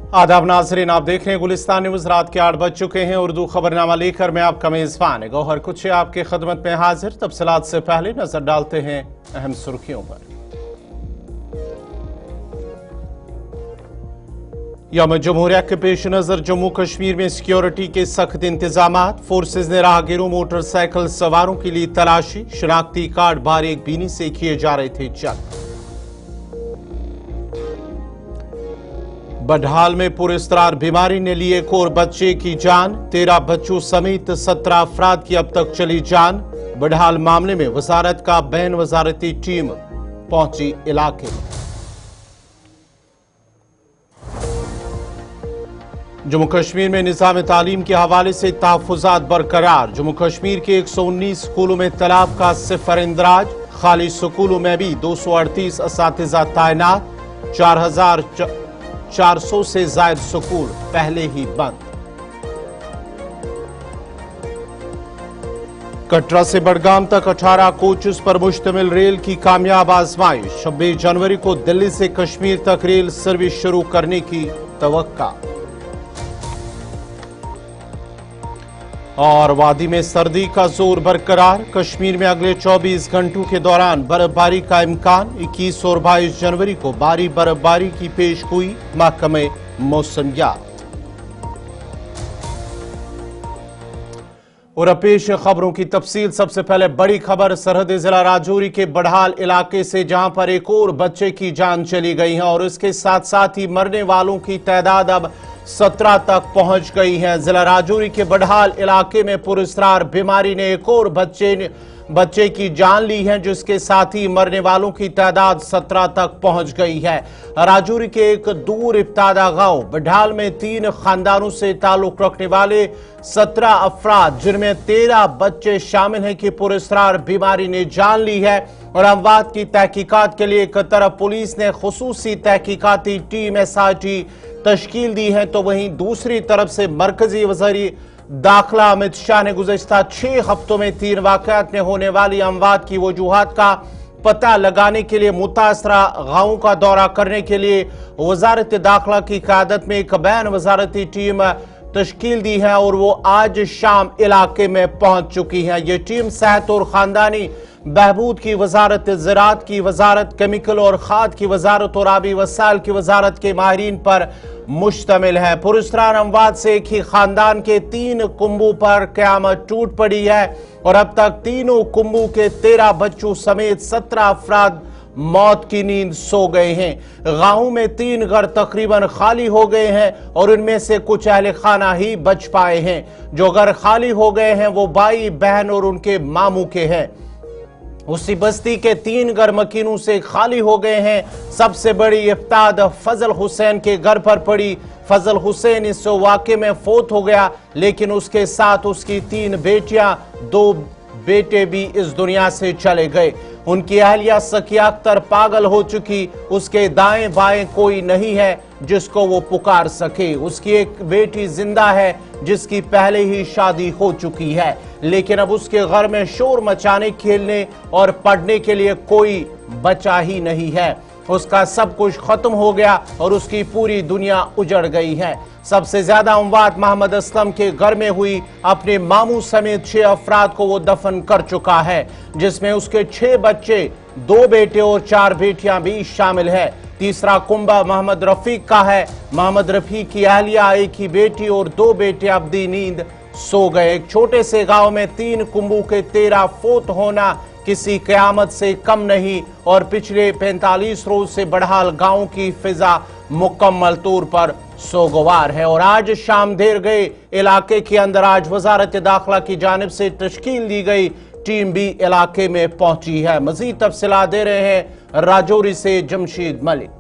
आदाब नाज़रीन, आप देख रहे हैं गुलिस्तान न्यूज़। रात के 8 बज चुके हैं। उर्दू खबरनामा लेकर मैं आपका मेज़बान गौहर कुछ आपके खदमत में हाजिर। तफसीलात से पहले नजर डालते हैं अहम सुर्खियों पर। यौम जमहूरिया के पेश नजर जम्मू कश्मीर में सिक्योरिटी के सख्त इंतजामात। फोर्सेज ने राहगीरों मोटरसाइकिल सवारों के लिए तलाशी। शनाख्ती कार्ड बारीक बीनी से किए जा रहे थे चेक। बडहाल में पुरस्कार बीमारी ने ली एक और बच्चे की जान। 13 बच्चों समेत 17 अफराद की अब तक चली जान। बडहाल मामले में वजारत का बैन वजारती टीम पहुंची इलाके में। जम्मू कश्मीर में निज़ाम तालीम के हवाले से तहफ़्फ़ुज़ात बरकरार। जम्मू कश्मीर के 119 स्कूलों में तलाब का सिफर इंदराज। खाली स्कूलों में भी 238 असातिज़ा तैनात। 4,400 से ज़ायद स्कूल पहले ही बंद। कटरा से बडगाम तक 18 कोचेस पर मुश्तमिल रेल की कामयाब आजमाइश। 26 जनवरी को दिल्ली से कश्मीर तक रेल सर्विस शुरू करने की तवक्का। और वादी में सर्दी का जोर बरकरार। कश्मीर में अगले 24 घंटों के दौरान बर्फबारी का इम्कान। 21 और 22 जनवरी को भारी बर्फबारी की पेशगोई महकमे मौसमियात। और अब पेश खबरों की तफसील। सबसे पहले बड़ी खबर सरहदी जिला राजौरी के बडहाल इलाके से, जहां पर एक और बच्चे की जान चली गई है और इसके साथ साथ ही मरने वालों की तादाद अब 17 तक पहुंच गई है। जिला राजौरी के बडहाल इलाके में पुरस्कार बीमारी ने एक और बच्चे की जान ली है, जिसके साथ ही मरने वालों की तादाद 17 तक पहुंच गई है। राजौरी के एक दूर इब्तादा गांव बडहाल में 3 खानदानों से ताल्लुक रखने वाले 17 अफराद, जिनमें 13 बच्चे शामिल हैं, कि पुरस्कार बीमारी ने जान ली है। और अमवात की तहकीकात के लिए एक तरफ पुलिस ने खुसूसी तहकीकाती टीम SIT तश्कील दी है, तो वहीं दूसरी तरफ से मरकजी वज़ीर दाखिला अमित शाह ने गुज़श्ता 6 हफ्तों में 3 वाक़यात में होने वाली अमवात की वजूहात का पता लगाने के लिए मुतासरा गांवों का दौरा करने के लिए वज़ारत दाखिला की क़यादत में एक बैन वज़ारती टीम तश्कील दी है और वो आज शाम इलाके में पहुंच चुकी है। ये टीम सेहत और ख़ानदानी बहबूद की वजारत, ज़राअत की वजारत, केमिकल और खाद की वजारत और आबी वसाइल की वजारत के माहिरीन पर मुश्तमिल है। पुरस्कार अमवात से एक ही खानदान के 3 कुंबों पर क़यामत टूट पड़ी है और अब तक तीनों कुंबों के 13 बच्चों समेत 17 अफराद मौत की नींद सो गए हैं। गांव में 3 घर तकरीबन खाली हो गए हैं और इनमें से कुछ अहले खाना ही बच पाए हैं। जो घर खाली हो गए हैं वो भाई बहन और उनके मामू के हैं। उसी बस्ती के 3 घर मकीनों से खाली हो गए हैं। सबसे बड़ी इफ्ताद फजल हुसैन के घर पर पड़ी। फजल हुसैन इस वाक़े में फौत हो गया, लेकिन उसके साथ उसकी 3 बेटियां, 2 बेटे भी इस दुनिया से चले गए। उनकी अहलिया सकिया अख्तर पागल हो चुकी। उसके दाएं बाएं कोई नहीं है जिसको वो पुकार सके। उसकी एक बेटी जिंदा है जिसकी पहले ही शादी हो चुकी है, लेकिन अब उसके घर में शोर मचाने, खेलने और पढ़ने के लिए कोई बचा ही नहीं है। उसका सब कुछ खत्म हो गया और उसकी पूरी दुनिया उजड़ गई है। सबसे ज्यादा अमवात मोहम्मद असलम के घर में हुई। अपने मामू समेत 6 अफराद को वो दफन कर चुका है, जिसमें उसके 6 बच्चे, 2 बेटे और 4 बेटियां भी शामिल है। तीसरा कुंबा मोहम्मद रफीक का है। मोहम्मद रफीक की अहलिया, एक ही बेटी और 2 बेटे अब्दी नींद सो गए। एक छोटे से गांव में 3 कुंबों के 13 फौत होना किसी क़यामत से कम नहीं और पिछले 45 रोज से बडहाल गांव की फिजा मुकम्मल तौर पर सोगवार है। और आज शाम देर गए इलाके के अंदर आज वजारत दाखिला की जानिब से तश्कील दी गई टीम भी इलाके में पहुंची है। मजीद तफसीलात दे रहे हैं राजौरी से जमशीद मलिक।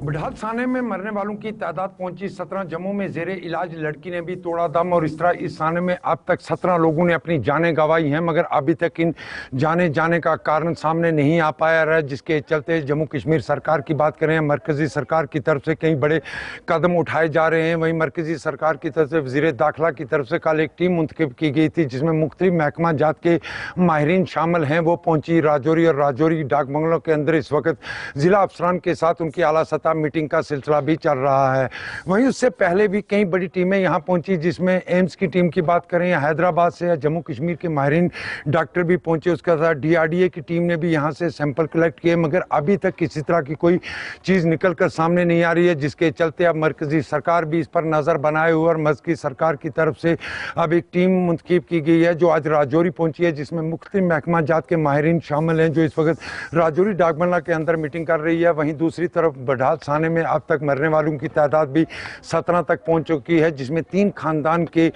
बडहाल थाने में मरने वालों की तादाद पहुंची 17। जम्मू में जेरे इलाज लड़की ने भी तोड़ा दम और इस तरह इस थाने में अब तक 17 लोगों ने अपनी जानें गंवाई हैं, मगर अभी तक इन जाने का कारण सामने नहीं आ पाया है, जिसके चलते जम्मू कश्मीर सरकार की बात करें, मरकजी सरकार की तरफ से कई बड़े कदम उठाए जा रहे हैं। वहीं मरकजी सरकार की तरफ से वज़ीर दाखिला की तरफ से कल एक टीम मुंतखब की गई थी, जिसमें मुख्तलिफ महकमा जात के माहिरीन शामिल हैं। वो पहुंची राजौरी और राजौरी डाक बंगलों के अंदर इस वक्त ज़िला अफसरान के साथ उनकी आला सतह सतह मीटिंग का सिलसिला भी चल रहा है। वहीं उससे पहले भी कई बड़ी टीमें यहाँ पहुंची, जिसमें एम्स की टीम की बात करें या हैदराबाद से या जम्मू कश्मीर के माहिरीन डॉक्टर भी पहुंचे, उसके साथ DRDA की टीम ने भी यहाँ से सैंपल कलेक्ट किए, मगर अभी तक किसी तरह की कोई चीज़ निकल कर सामने नहीं आ रही है, जिसके चलते अब मरकजी सरकार भी इस पर नज़र बनाए हुए और मरकजी सरकार की तरफ से अब एक टीम मुंतखब की गई है जो आज राजौरी पहुंची है, जिसमें मुख्तलिफ महकमा जात के माहिरीन शामिल हैं जो इस वक्त राजौरी डाकबंगला के अंदर मीटिंग कर रही है। वहीं दूसरी तरफ बडहाल थाने में अब तक मरने वालों की तादाद भी 17 तक पहुंच चुकी है, जिसमें 3 खानदान के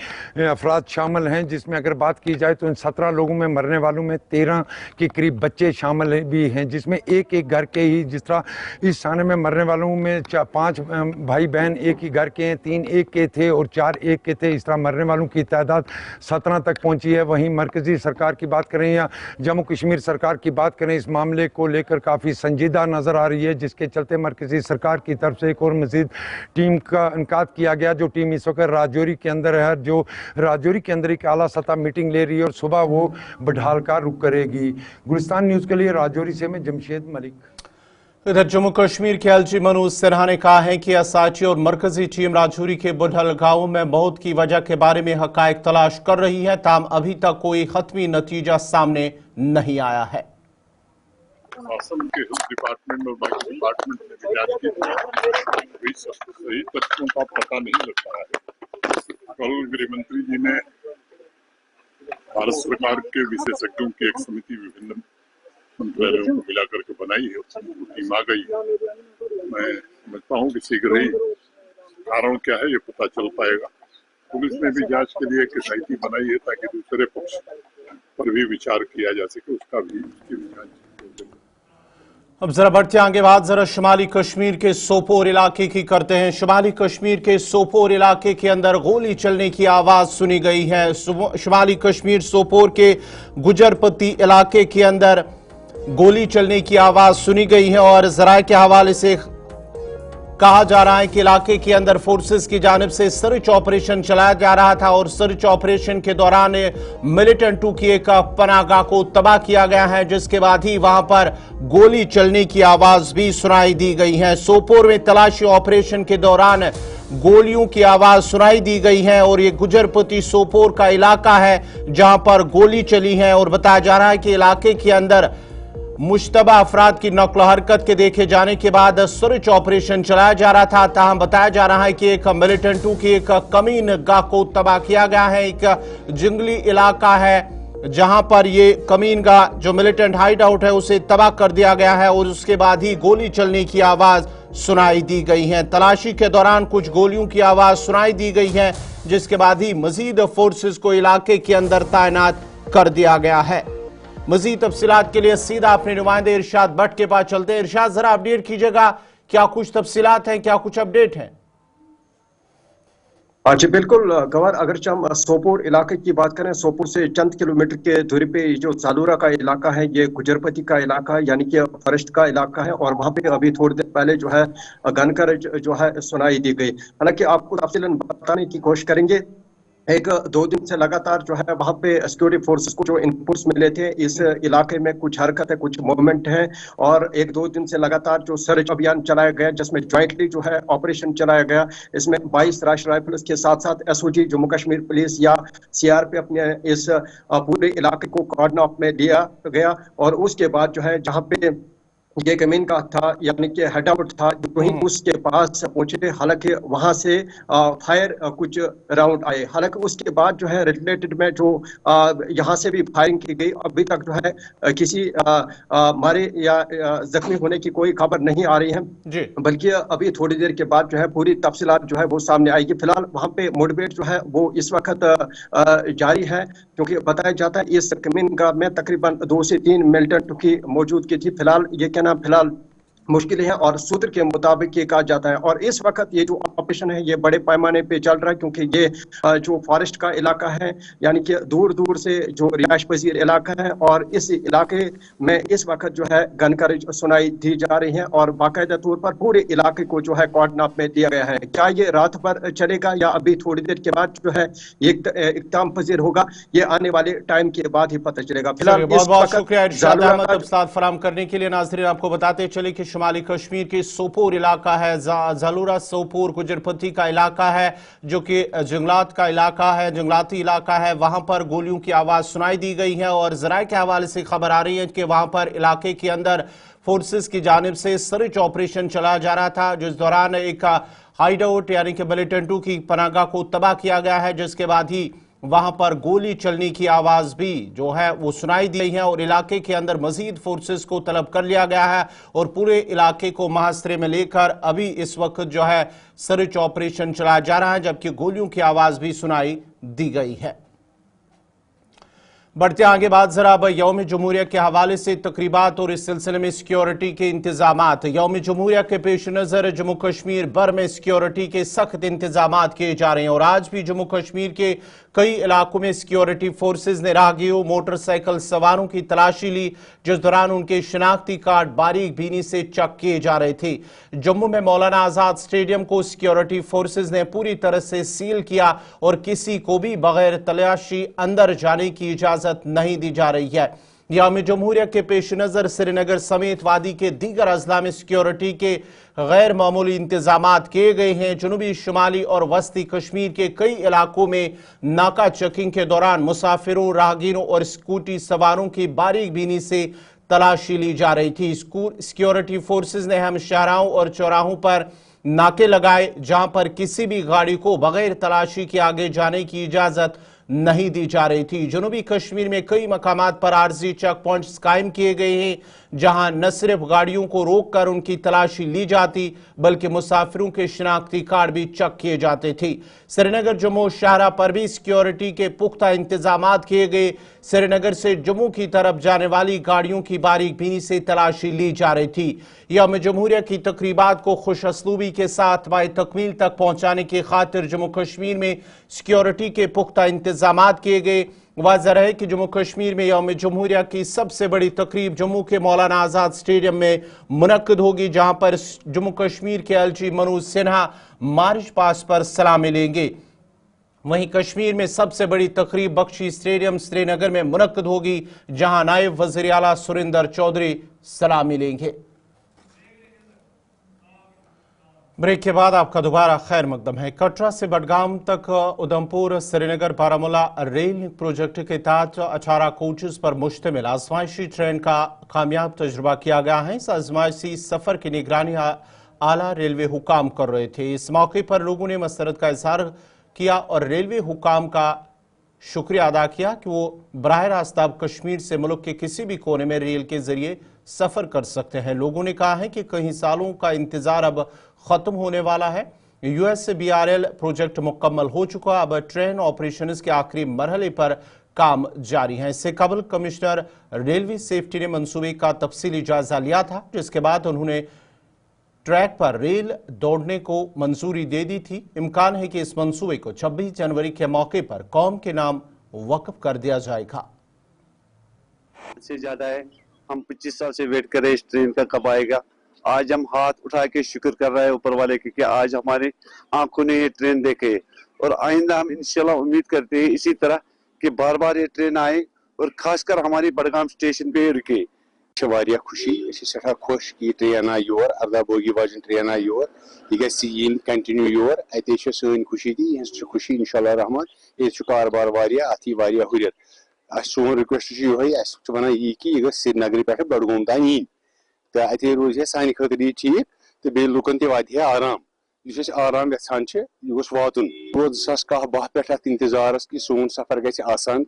अफराद शामिल हैं, जिसमें अगर बात की जाए तो इन 17 लोगों में मरने वालों में 13 के करीब बच्चे शामिल भी हैं, जिसमें एक घर के ही, जिस तरह इस थाने में मरने वालों में 5 भाई बहन एक ही घर के हैं, 3 एक के थे और 4 एक के थे, इस तरह मरने वालों की तादाद 17 तक पहुंची है। वहीं मरकजी सरकार की बात करें या जम्मू कश्मीर सरकार की बात करें, इस मामले को लेकर काफ़ी संजीदा नज़र आ रही है, जिसके चलते मरकजी सरकार की तरफ से एक और मज़ीद टीम का इनकाद किया गया, जो टीम इस वक्त राजौरी के अंदर है, जो राजौरी के अंदर एक आला सतह मीटिंग ले रही है और सुबह वो बडहाल का रुख करेगी। गुलिस्तान न्यूज़ के लिए राजौरी से मैं जमशेद मलिक। इधर जम्मू कश्मीर के LG मनोज सिन्हा ने कहा है कि SIT और मरकजी टीम राजौरी के बुढ़ल गांव में मौत की वजह के बारे में हकायक तलाश कर रही है, ताहम अभी तक कोई हतमी नतीजा सामने नहीं आया है। शासन के हेल्थ डिपार्टमेंट और बाकी डिपार्टमेंट ने भी जांच की, सही तथ्यों का पता नहीं लग रहा है। कल गृह मंत्री जी ने भारत सरकार के विशेषज्ञों की एक समिति विभिन्न मंत्रालयों को मिला करके बनाई है, टीम आ गई। मैं समझता हूँ कि शीघ्र ही कारण क्या है ये पता चल पाएगा। पुलिस ने भी जांच के लिए एक SIT बनाई है ताकि दूसरे पक्ष पर भी विचार किया जा सके, उसकी भी जांच। अब जरा बढ़ते आगे बात जरा शुमाली कश्मीर के सोपोर इलाके की करते हैं। शुमाली कश्मीर के सोपोर इलाके के अंदर गोली चलने की आवाज सुनी गई है। शुमाली कश्मीर सोपोर के गुजरपत्ती इलाके के अंदर गोली चलने की आवाज सुनी गई है और जराये के हवाले से कहा जा रहा है कि इलाके के अंदर फोर्सेस की जानिब से सर्च ऑपरेशन चलाया जा रहा था और सर्च ऑपरेशन के दौरान मिलिटेंटों की एक पनाहगाह को तबाह किया गया है, जिसके बाद ही वहां पर गोली चलने की आवाज भी सुनाई दी गई है। सोपोर में तलाशी ऑपरेशन के दौरान गोलियों की आवाज सुनाई दी गई है और ये गुजरपति सोपोर का इलाका है जहां पर गोली चली है और बताया जा रहा है कि इलाके के अंदर मुश्तबा अफराद की नकल हरकत के देखे जाने के बाद सर्च ऑपरेशन चलाया जा रहा था। ताहम बताया जा रहा है कि एक मिलिटेंटों की एक कमीन गाह को तबाह किया गया है। एक जंगली इलाका है जहां पर ये कमीन गाह जो मिलिटेंट हाइड आउट है उसे तबाह कर दिया गया है और उसके बाद ही गोली चलने की आवाज सुनाई दी गई है। तलाशी के दौरान कुछ गोलियों की आवाज सुनाई दी गई है, जिसके बाद ही मजीद फोर्सेस को इलाके के अंदर तैनात कर दिया गया है। मजीद तफसीलात के लिए सीधा अपने नुमाइंदे इरशाद भट्ट के पास चलते हैं। इरशाद, जरा अपडेट कीजिएगा, क्या कुछ तफसीलात हैं, क्या कुछ अपडेट हैं? जी बिल्कुल गवार, अगर हम सोपोर इलाके की बात करें, सोपोर से चंद किलोमीटर के दूरी पे जो सालूरा का इलाका है, ये गुजरपति का इलाका है, यानी कि फॉरेस्ट का इलाका है और वहाँ पे अभी थोड़ी देर पहले जो है गनकर जो है सुनाई दी गई। हालांकि आपको तफसीलन बताने की कोशिश करेंगे। 1-2 दिन से लगातार जो है वहाँ पे सिक्योरिटी फोर्सेस को जो इनपुट्स मिले थे, इस इलाके में कुछ हरकत है, कुछ मूवमेंट है और 1-2 दिन से लगातार जो सर्च अभियान चलाया गया, जिसमें ज्वाइंटली जो है ऑपरेशन चलाया गया। इसमें 22 राष्ट्रीय राइफल्स के साथ साथ SOG जम्मू कश्मीर पुलिस या CRPF ने इस पूरे इलाके को कोऑर्डिनेट में लिया गया और उसके बाद जो है जहाँ पे ये कमीन का था, यानी कि हेडआउट था, वहीं उसके पास पहुंचे। हालांकि वहां से फायर कुछ राउंड आए, हालांकि उसके बाद जो है रिलेटेड में जो यहां से भी फायरिंग की गई। अभी तक जो है किसी मारे या जख्मी होने की कोई खबर नहीं आ रही है, बल्कि अभी थोड़ी देर के बाद जो है पूरी तफसीलात जो है वो सामने आएगी। फिलहाल वहां पे मुठभेड़ जो है वो इस वक्त जारी है, क्योंकि बताया जाता है इस कमीन गाह में तकरीबन 2 से 3 मिलिटेंट की मौजूदगी थी। फिलहाल ये फिलहाल मुश्किल है और सूत्र के मुताबिक ये कहा जाता है। और इस वक्त ये जो ऑपरेशन है ये बड़े पैमाने पे चल रहा है, क्योंकि ये जो फॉरेस्ट का इलाका है, यानी कि दूर दूर से जो रिहायश पजीर इलाका है और इस इलाके में इस वक्त जो है गनकर सुनाई दी जा रही है और बाकायदा तौर पर पूरे इलाके को जो है कोऑर्डिनेट में दिया गया है। क्या ये रात भर चलेगा या अभी थोड़ी देर के बाद जो है इक़दाम पजीर होगा, ये आने वाले टाइम के बाद ही पता चलेगा। फिलहाल बहुत बहुत शुक्रिया इरशाद अहमद फराहम करने के लिए। नाज़रीन, आपको बताते चले कि शुमाली कश्मीर के सोपोर इलाका है, ज़ालूरा सोपोर गुजरपति का इलाका है जो कि जंगलात का इलाका है, जंगलाती इलाका है। वहां पर गोलियों की आवाज़ सुनाई दी गई है और ज़राए के हवाले से खबर आ रही है कि वहां पर इलाके के अंदर फोर्सेस की जानिब से सर्च ऑपरेशन चलाया जा रहा था, जिस दौरान एक हाइड आउट यानी कि मिलिटेंट 2 की पनाहगाह को तबाह किया गया है, जिसके बाद ही वहां पर गोली चलने की आवाज भी जो है वो सुनाई दी है और इलाके के अंदर मजीद फोर्सेस को तलब कर लिया गया है और पूरे इलाके को मुहासरे में लेकर अभी इस वक्त जो है सर्च ऑपरेशन चलाया जा रहा है, जबकि गोलियों की आवाज भी सुनाई दी गई है। बढ़ते आगे बात जरा अब यौम जमहूरिया के हवाले से तकरीबात और इस सिलसिले में सिक्योरिटी के इंतजामात। यौम जमहूरिया के पेश नज़र जम्मू कश्मीर भर में सिक्योरिटी के सख्त इंतजामात किए जा रहे हैं और आज भी जम्मू कश्मीर के कई इलाकों में सिक्योरिटी फोर्सेज ने राहगीरों मोटरसाइकिल सवारों की तलाशी ली, जिस दौरान उनके शिनाख्ती कार्ड बारीक बीनी से चेक किए जा रहे थे। जम्मू में मौलाना आजाद स्टेडियम को सिक्योरिटी फोर्सेज ने पूरी तरह से सील किया और किसी को भी बगैर तलाशी अंदर जाने की इजाजत नहीं दी जा रही है। यौम जमहूरिया के पेश नज़र श्रीनगर समेत वादी के दीगर अजला में सिक्योरिटी के गैर मामूली इंतजामात किए गए हैं। जनूबी, शुमाली और वस्ती कश्मीर के कई इलाकों में नाका चेकिंग के दौरान मुसाफिरों, राहगीरों और स्कूटी सवारों की बारीक बीनी से तलाशी ली जा रही थी। सिक्योरिटी फोर्सेज ने अहम शाहराहों और चौराहों पर नाके लगाए, जहां पर किसी भी गाड़ी को बगैर तलाशी के आगे जाने की इजाजत नहीं दी जा रही थी। जनूबी कश्मीर में कई मकामात पर आरजी चेक पॉइंट्स कायम किए गए हैं, जहां न सिर्फ गाड़ियों को रोककर उनकी तलाशी ली जाती बल्कि मुसाफिरों के शिनाख्ती कार्ड भी चेक किए जाते थे। श्रीनगर जम्मू शाहरा पर भी सिक्योरिटी के पुख्ता इंतजामात किए गए। श्रीनगर से जम्मू की तरफ जाने वाली गाड़ियों की बारीक बीनी से तलाशी ली जा रही थी। यौम जमहूरिया की तकरीबात को खुश असलूबी के साथ बाय तकमील तक पहुंचाने की खातिर जम्मू कश्मीर में सिक्योरिटी के पुख्ता इंतजामात किए गए। वाज़ह है कि जम्मू कश्मीर में यौम जमहूरिया की सबसे बड़ी तकरीब जम्मू के मौलाना आजाद स्टेडियम में मुनक्किद होगी, जहां पर जम्मू कश्मीर के LG Manoj Sinha march past पर सलामी लेंगे। वहीं कश्मीर में सबसे बड़ी तकरीब बख्शी स्टेडियम श्रीनगर में मुनक्किद होगी, जहां नायब वज़ीर आला सुरिंदर चौधरी सलामी लेंगे। ब्रेक के बाद आपका दोबारा खैर मकदम है। कटरा से बडगाम तक उधमपुर श्रीनगर बारामूला रेल प्रोजेक्ट के तहत 18 कोचेस पर मुश्तमिल आजमाइशी ट्रेन का कामयाब तजुर्बा किया गया है। इस आजमाइशी सफर की निगरानी आला रेलवे हुकाम कर रहे थे। इस मौके पर लोगों ने मसरत का इजहार किया और रेलवे हुकाम का शुक्रिया अदा किया कि वो बराह रास्त अब कश्मीर से मुल्क के किसी भी कोने में रेल के जरिए सफर कर सकते हैं। लोगों ने कहा है कि कई सालों का इंतजार अब खत्म होने वाला है। USBRL प्रोजेक्ट मुकम्मल हो चुका, अब ट्रेन ऑपरेशन के आखिरी मरहले पर काम जारी है। इससे कबल कमिश्नर रेलवे सेफ्टी ने मंसूबे का तफसीली जायजा लिया था, जिसके बाद उन्होंने ट्रैक पर रेल दौड़ने को मंजूरी दे दी थी। इम्कान है कि इस मंसूबे को 26 जनवरी के मौके पर कौम के नाम वक्फ कर दिया जाएगा। से ज्यादा है, हम 25 साल से वेट कर रहे हैं इस ट्रेन का कब आएगा। आज हम हाथ उठा के शुक्र कर रहे हैं ऊपर वाले के कि आज हमारे आंखों ने ये ट्रेन देखे और आइंदा हम इंशाल्लाह उम्मीद करते हैं इसी तरह कि बार बार ये ट्रेन आए और खासकर हमारी बडगाम स्टेशन पे रुके। वारिया खुशी सठा खुश कि train I your 18 bogie वाजन train I your यह कंटिन्यू योर अत सन खुशी ती खुशी इंशाल्लाह रहमान ये कारबार वारिया अत वारिया हुर सोन रिक्वेस्ट वन यह कि यह श्रीनगर पे बडगोम तान यी तो अत रोज सान खतर यह ठीक तो बे लुकन ते आराम इस आराम यहान यह गोस वातुन 2010 पे इंतजारस कि सोन सफर गि आसान।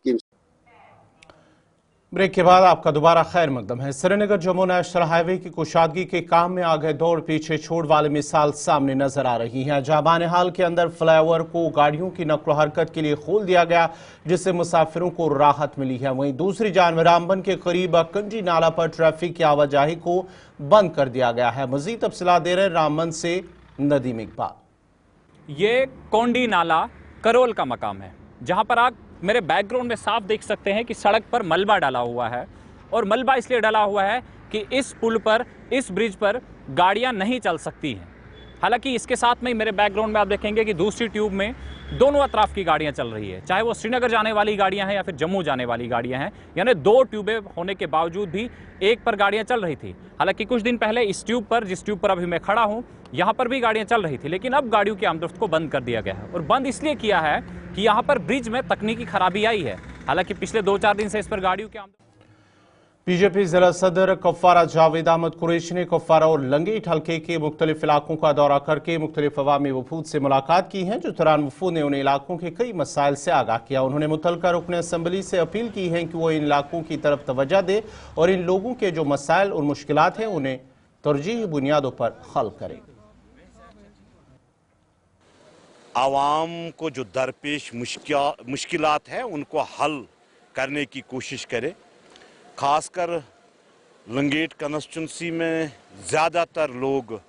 ब्रेक के बाद आपका दोबारा खैर मकदम है। श्रीनगर जम्मू नेशनल हाईवे की कुशादगी के काम में आगे दौड़ पीछे छोड़ वाली मिसाल सामने नजर आ रही है, जहां बानिहाल के अंदर फ्लाईओवर को गाड़ियों की नकलो हरकत के लिए खोल दिया गया, जिससे मुसाफिरों को राहत मिली है। वहीं दूसरी जानब रामबन के करीब कंजी नाला पर ट्रैफिक की आवाजाही को बंद कर दिया गया है। मजीद तफसीलात दे रहे रामबन से नदीम इकबाल। ये कोंडी नाला करोल का मकाम है, जहां पर आप मेरे बैकग्राउंड में साफ देख सकते हैं कि सड़क पर मलबा डाला हुआ है और मलबा इसलिए डाला हुआ है कि इस पुल पर, इस ब्रिज पर गाड़ियां नहीं चल सकती हैं। हालांकि इसके साथ में मेरे बैकग्राउंड में आप देखेंगे कि दूसरी ट्यूब में दोनों अतराफ की गाड़ियां चल रही है, चाहे वो श्रीनगर जाने वाली गाड़ियां हैं या फिर जम्मू जाने वाली गाड़ियां हैं। यानी 2 ट्यूबें होने के बावजूद भी एक पर गाड़ियां चल रही थी। हालांकि कुछ दिन पहले इस ट्यूब पर, जिस ट्यूब पर अभी मैं खड़ा हूं, यहां पर भी गाड़ियां चल रही थी, लेकिन अब गाड़ियों की आमदोरफ्त को बंद कर दिया गया है। और बंद इसलिए किया है कि यहां पर ब्रिज में तकनीकी खराबी आई है। हालांकि पिछले 2-4 दिन से इस पर गाड़ियों की आमदोरफ्त। बीजेपी जिला सदर कुपवारा जावेद अहमद कुरैशी ने कुपवारा और लंगेट हल्के के मुख्तलिफ इलाकों का दौरा करके मुख्तलिफ अवामी वफूद से मुलाकात की है। जो दौरान वफूद ने उन इलाकों के कई मसाइल से आगाह किया। उन्होंने मुतलका रुकन असम्बली से अपील की है कि वो इन इलाकों की तरफ तवज्जो दे और इन लोगों के जो मसाइल और मुश्किलात हैं उन्हें तरजीही बुनियादों पर हल करे। आवाम को जो दरपेश मुश्किलात है उनको हल करने की कोशिश करे। खासकर लंगेट कॉन्स्टिट्यूंसी में ज़्यादातर लोग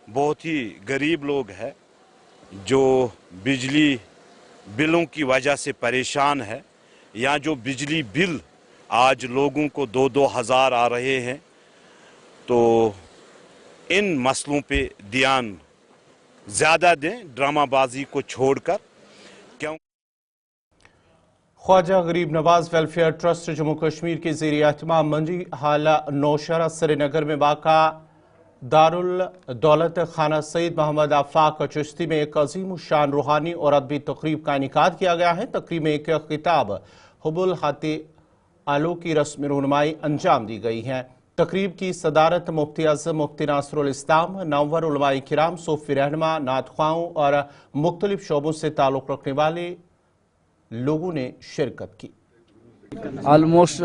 बहुत ही गरीब लोग हैं जो बिजली बिलों की वजह से परेशान है, या जो बिजली बिल आज लोगों को 2-2 हज़ार आ रहे हैं। तो इन मसलों पे ध्यान ज़्यादा दें, ड्रामाबाजी को छोड़कर। क्यों ख्वाजा गरीब नवाज वेलफेयर ट्रस्ट जम्मू कश्मीर के ज़ेर एहतमाम मंडी हाला नौशहरा श्रीनगर में वाक़ा दारुल दौलत खाना सईद मोहम्मद आफाक चिश्ती में एक अजीम शान रूहानी और अदबी तकरीब का इनेकाद किया गया है। तकरीब में एक किताब हुबुल हाती आलो की रस्म रुनमाई अंजाम दी गई है। तकरीब की सदारत मुफ्ती आज़म मुफ्ती नासरुल इस्लाम, नौवर उलमाए किराम, सूफी रहनुमा, नात ख्वाओं और मुख्तलिफ शोबों से ताल्लुक़ रखने वाले लोगों ने शिरकत की। ऑलमोस्ट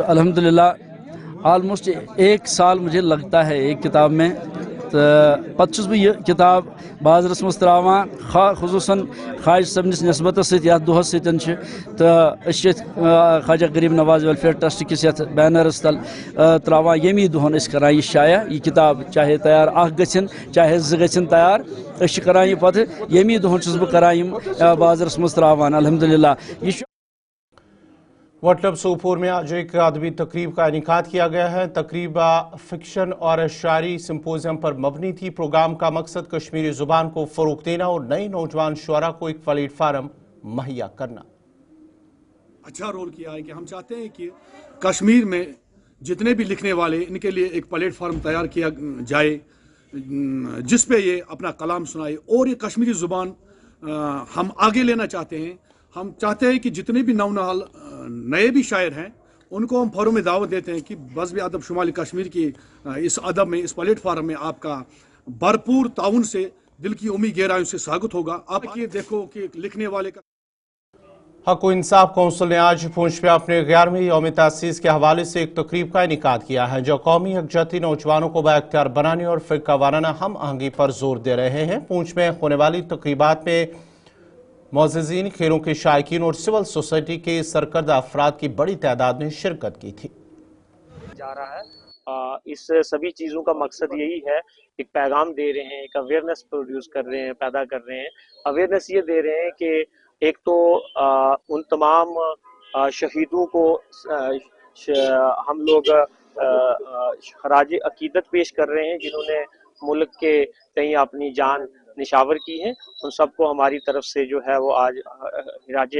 1 साल मुझे लगता है एक किताब में। तो पत यह किताब बाज़रस मज त्रावान खुसूसन ख्वाजा सबनिस नस्बत दोहस तो ख्वाजा गरीब नवाज वेलफेयर ट्रस्ट किस बैनरस तल त्रावान यमी दोहन करान यह शाया यह किताब, चाहे तैयार गन चाहे 2 गन तैयार, करान यह पे यमी दोहन बह करान बाज़रस मज त्रावान। अल्हम्दुलिल्लाह। यह वटलब सोपोर में आज एक अदबी तकरीब का इनेकाद किया गया है। तकरीब फिक्शन और शायरी सिंपोजियम पर मबनी थी। प्रोग्राम का मकसद कश्मीरी जुबान को फ़रोग़ देना और नए नौजवान शुअरा को एक प्लेटफार्म मुहैया करना। अच्छा रोल किया है कि हम चाहते हैं कि कश्मीर में जितने भी लिखने वाले, इनके लिए एक प्लेटफार्म तैयार किया जाए जिस पे ये अपना कलाम सुनाए। और ये कश्मीरी ज़ुबान हम आगे लेना चाहते हैं। हम चाहते हैं कि जितने भी नौनहाल नए भी शायर हैं उनको हम फोरम में दावत देते हैं कि बस भी अदब शुमाली कश्मीर की इस अदब में, इस प्लेटफार्म में आपका भरपूर ताउन से दिल की उम्मीद गहराइयों से स्वागत होगा। आप ये देखो कि लिखने वाले का हक व इंसाफ कौंसिल ने आज पुंछ में अपने 11वें यौम तासीस के हवाले से एक तकरीब का इनेकाद किया है जो कौमी यकजहती नौजवानों को बाइख्तियार बनाने और फ़िरका वाराना हम आहंगी पर जोर दे रहे हैं। पुंछ में होने वाली तकरीबात में मोअज़्ज़िज़ीन, खेलों के शायकीन और सिविल सोसाइटी के सरकर्दा अफराद की बड़ी तादाद ने शिरकत की थी। जा रहा है इस सभी चीज़ों का मकसद यही है, एक पैगाम दे रहे हैं, एक अवेयरनेस प्रोड्यूस कर रहे हैं, पैदा कर रहे हैं। अवेयरनेस ये दे रहे हैं कि एक तो उन तमाम शहीदों को हम लोग खराज अकीदत पेश कर रहे हैं जिन्होंने मुल्क के कहीं अपनी जान निशावर की है। उन सबको हमारी तरफ से जो है वो आज खराज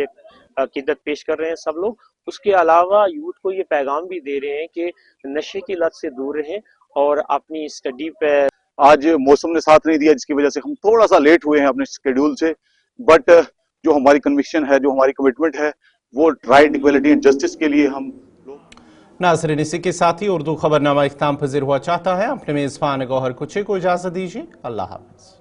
अकीदत पेश कर रहे हैं सब लोग। उसके अलावा यूथ को ये पैगाम भी दे रहे हैं कि नशे की लत से दूर रहें और अपनी स्टडी पे। आज मौसम ने साथ नहीं दिया जिसकी वजह से हम थोड़ा सा लेट हुए हैं अपने शेड्यूल से, बट जो हमारी कन्विक्शन है, जो हमारी कमिटमेंट है, वो राइट, इक्वलिटी एंड जस्टिस के लिए हम नाज़रीन, इसी के साथ ही उर्दू खबरनामा इख्तिताम पज़ीर हुआ चाहता है। अपने मेज़बान गौहर कुछे को इजाज़त दीजिए। अल्लाह हाफ़िज़।